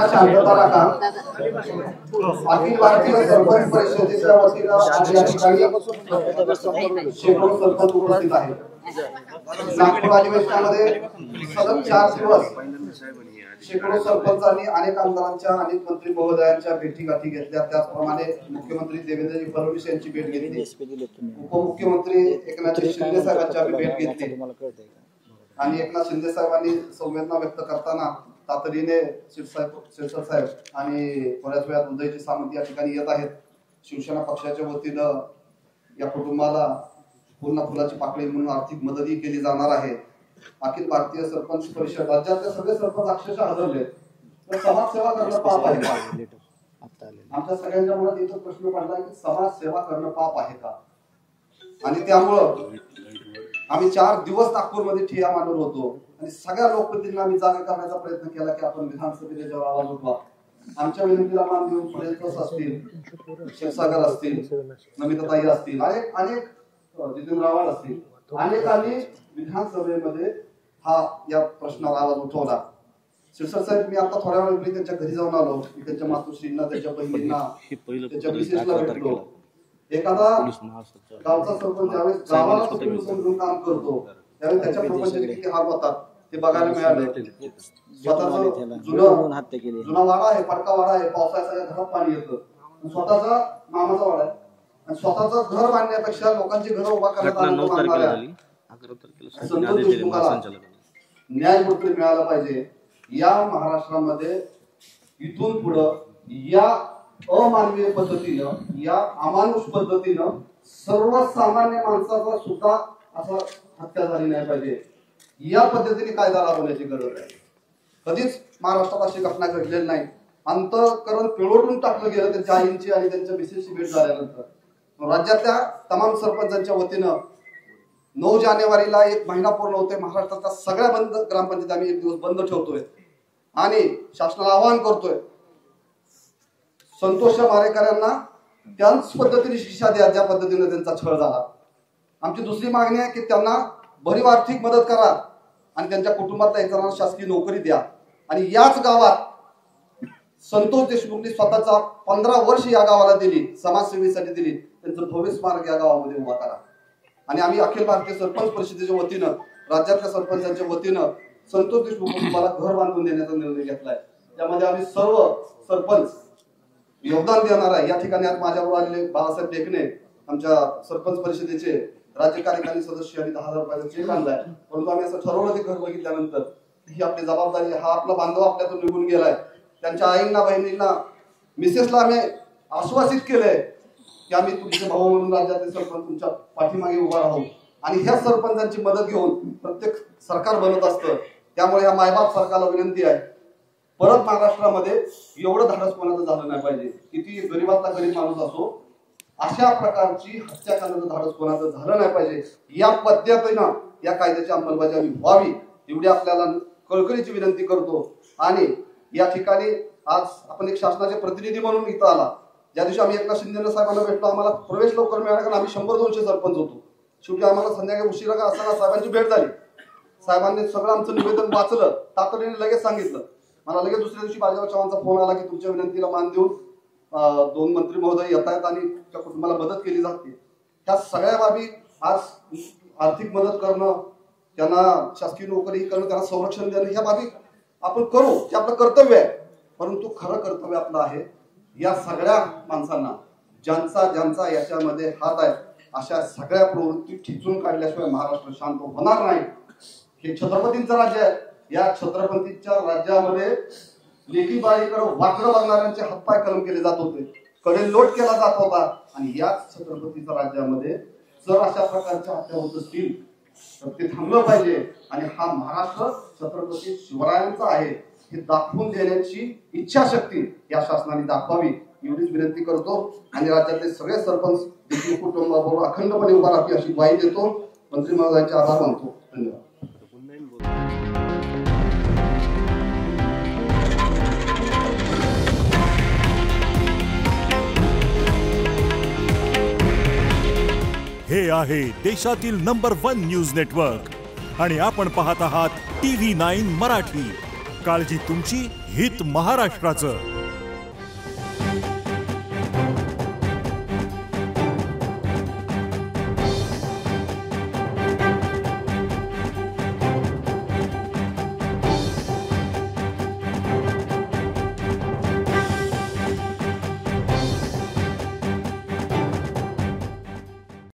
शांतता राखा। अखिल भारतीय सरपंच परिषदेच्या वतीनं आज या ठिकाणी शेकडो सरपंच उपस्थित आहेत। नागपूर अधिवेशनामध्ये सलग 4 दिवस शेकडो सरपंचांनी अनेक आमदारांच्या अनेक मंत्री महोदयांच्या भेटीगाठी घेतल्या। त्याचप्रमाणे मुख्यमंत्री देवेंद्रजी फडणवीस यांची भेट घेतली, उपमुख्यमंत्री एकनाथ शिंदे साहेबांची भेट घेतली आणि एकनाथ शिंदे साहेबांनी संवेदना व्यक्त करताना तातडीने शिरसाट साहेब आणि थोड्याच वेळात उदयजी सामंत या ठिकाणी येत आहेत। शिवसेना पक्षाच्या वतीनं या कुटुंबाला पूर्ण फुलाची पाकळी म्हणून आर्थिक मदतही केली जाणार आहे। अखिल भारतीय सरपंच परिषद राज्यातले सगळे सरपंच अक्षरशः हजरले, तर समाजसेवा करणं पाप आहे का? आमच्या सगळ्यांच्या मनात एकच प्रश्न पडला की समाजसेवा करणं पाप आहे का? आणि त्यामुळं आम्ही 4 दिवस नागपूरमध्ये ठिय्या मांडून होतो आणि सगळ्या लोकप्रतिनिधींना आम्ही जागा करण्याचा प्रयत्न केला की आपण विधानसभेत जेव्हा आवाज उठवा, आमच्या विनंतीला मान देऊन फडणवीस असतील, क्षीरसागर असतील, नमिताताई असतील, अनेक जितेंद्र आव्हाड असतील, अनेकांनी विधानसभेमध्ये या प्रश्नावर आवाज उठवला। शिरसाट साहेब, मी आता थोड्या वेळ त्यांच्या घरी जाऊन आलो, त्यांच्या मातोश्रींना, त्यांच्या बहिणींना, त्यांच्या मिसेसला भेटलो। एखादा गावचा सरपंच ज्यावेळेस गावाला समजून काम करतो त्यावेळेस त्याच्या प्रपंचाचे किती हाल होतात ते बघायला मिळाले। स्वतःचा जुना वाडा आहे, पडका वाडा आहे, पावसाळ्याच्या घरात पाणी येतं, स्वतःचा मामाचा वाडा आहे आणि स्वतःचं घर बांधण्यापेक्षा लोकांची घरं उभा करण्यात न्याय कुठे मिळाला पाहिजे। या महाराष्ट्रामध्ये इथून पुढं या अमानवीय पद्धतीनं, या अमानुष पद्धतीनं सर्वसामान्य माणसाचा सुद्धा असं हत्या झाली नाही पाहिजे। या पद्धतीने कायदा राबवण्याची गरज आहे। कधीच महाराष्ट्रात अशी घटना घडलेली नाही। अंतःकरण पिळवटून टाकलं गेलं त्यांच्या आईंची आणि त्यांच्या मिसेसची भेट झाल्यानंतर। राज्यातल्या तमाम सरपंचांच्या वतीनं 9 जानेवारीला 1 महिना पूर्ण होतोय। महाराष्ट्रातल्या सगळ्या बंद ग्रामपंचायत आम्ही 1 दिवस बंद ठेवतोय आणि शासनाला आवाहन करतोय, संतोष मारेकरांना त्याच पद्धतीने शिक्षा द्या ज्या पद्धतीने त्यांचा छळ झाला। आमची दुसरी मागणी आहे की त्यांना भरीव आर्थिक मदत करा आणि त्यांच्या कुटुंबातल्या इतरांना शासकीय नोकरी द्या। आणि याच गावात संतोष देशमुखनी स्वतःचा 15 वर्ष या गावाला दिली, समाजसेवेसाठी दिली, त्यांचं भव्य स्मारक या गावामध्ये उभा करा। आणि आम्ही अखिल भारतीय सरपंच परिषदेच्या वतीनं, राज्यातल्या सरपंचांच्या वतीनं संतोष देशमुख कुटुंबाला घर बांधून देण्याचा निर्णय घेतलाय। त्यामध्ये आम्ही सर्व सरपंच योगदान देणार आहे। या ठिकाणी आज माझ्याबरोबर आलेले बाळासाहेब टेकणे, आमच्या सरपंच परिषदेचे राज्य कार्यकारी सदस्य, आणि 10,000 रुपयाचा चेक आणलाय। परंतु आम्ही असं ठरवलं की घर बघितल्यानंतर ही आपली जबाबदारी, हा आपला बांधव आपल्यातून निघून गेलाय। त्यांच्या आईंना, बहिणींना, मिसेसला आम्ही आश्वासित केलंय की आम्ही तुमचे भाऊ म्हणून राज्यातील सरपंच तुमच्या पाठीमागे उभा राहू आणि ह्या सरपंचांची मदत घेऊन प्रत्येक सरकार बनत असतं। त्यामुळे या मायबाप सरकारला विनंती आहे, परत महाराष्ट्रामध्ये एवढं धाडस कोणाचं झालं नाही पाहिजे। किती गरीबातला गरीब माणूस असो, अशा प्रकारची हत्या करण्याचं धाडस कोणाचं झालं नाही पाहिजे। या पद्धतीनं या कायद्याची अंमलबजावणी व्हावी एवढी आपल्याला कळकळीची विनंती करतो। आणि या ठिकाणी आज आपण एक शासनाचे प्रतिनिधी म्हणून इथं आला। ज्या दिवशी आम्ही एकनाथ शिंदे साहेबांना भेटलो, आम्हाला प्रवेश लवकर मिळाला कारण आम्ही 100-200 सरपंच होतो। शेवटी आम्हाला संध्याकाळी उशिरा का असताना साहेबांची भेट झाली। साहेबांनी सगळं आमचं निवेदन वाचलं, तातडीने लगेच सांगितलं। मला लगेच दुसऱ्या दिवशी बाजीराव चव्हाणचा फोन आला की तुमच्या विनंतीला मान देऊन 2 मंत्री महोदय येत आहेत आणि त्या कुटुंबाला मदत केली जाते। त्या सगळ्या बाबी आज आर्थिक मदत करणं, त्यांना शासकीय नोकरी करणं, त्यांना संरक्षण देणं, ह्या बाबी आपण करू, हे आपलं कर्तव्य आहे। परंतु खरं कर्तव्य आपलं आहे या सगळ्या माणसांना, ज्यांचा याच्यामध्ये हात आहे, अशा सगळ्या प्रवृत्ती ठिचून काढल्याशिवाय महाराष्ट्र शांत होणार नाही। हे छत्रपतींचं राज्य आहे। या छत्रपतींच्या राज्यामध्ये लेखी बाळीकडे वाकडं बघणाऱ्यांचे हातपाय कलम केले जात होते, कडेलोट केला जात होता। आणि याच छत्रपतीच्या राज्यामध्ये जर अशा प्रकारच्या हत्या होत असतील तर ते थांबलं पाहिजे। आणि हा महाराष्ट्र छत्रपती शिवरायांचा आहे हे दाखवून देण्याची इच्छाशक्ती या शासनाने दाखवावी एवढीच विनंती करतो। आणि राज्यातले सगळे सरपंच देखील कुटुंबाबरोबर अखंडपणे उभा राहतील अशी ग्वाही देतो। मंत्री महोदयांचे आभार मानतो। धन्यवाद। हे आहे देशातील नंबर 1 न्यूज नेटवर्क आणि आपण पाहत आहात TV9 मराठी. काळजी तुमची, हित महाराष्ट्राचं.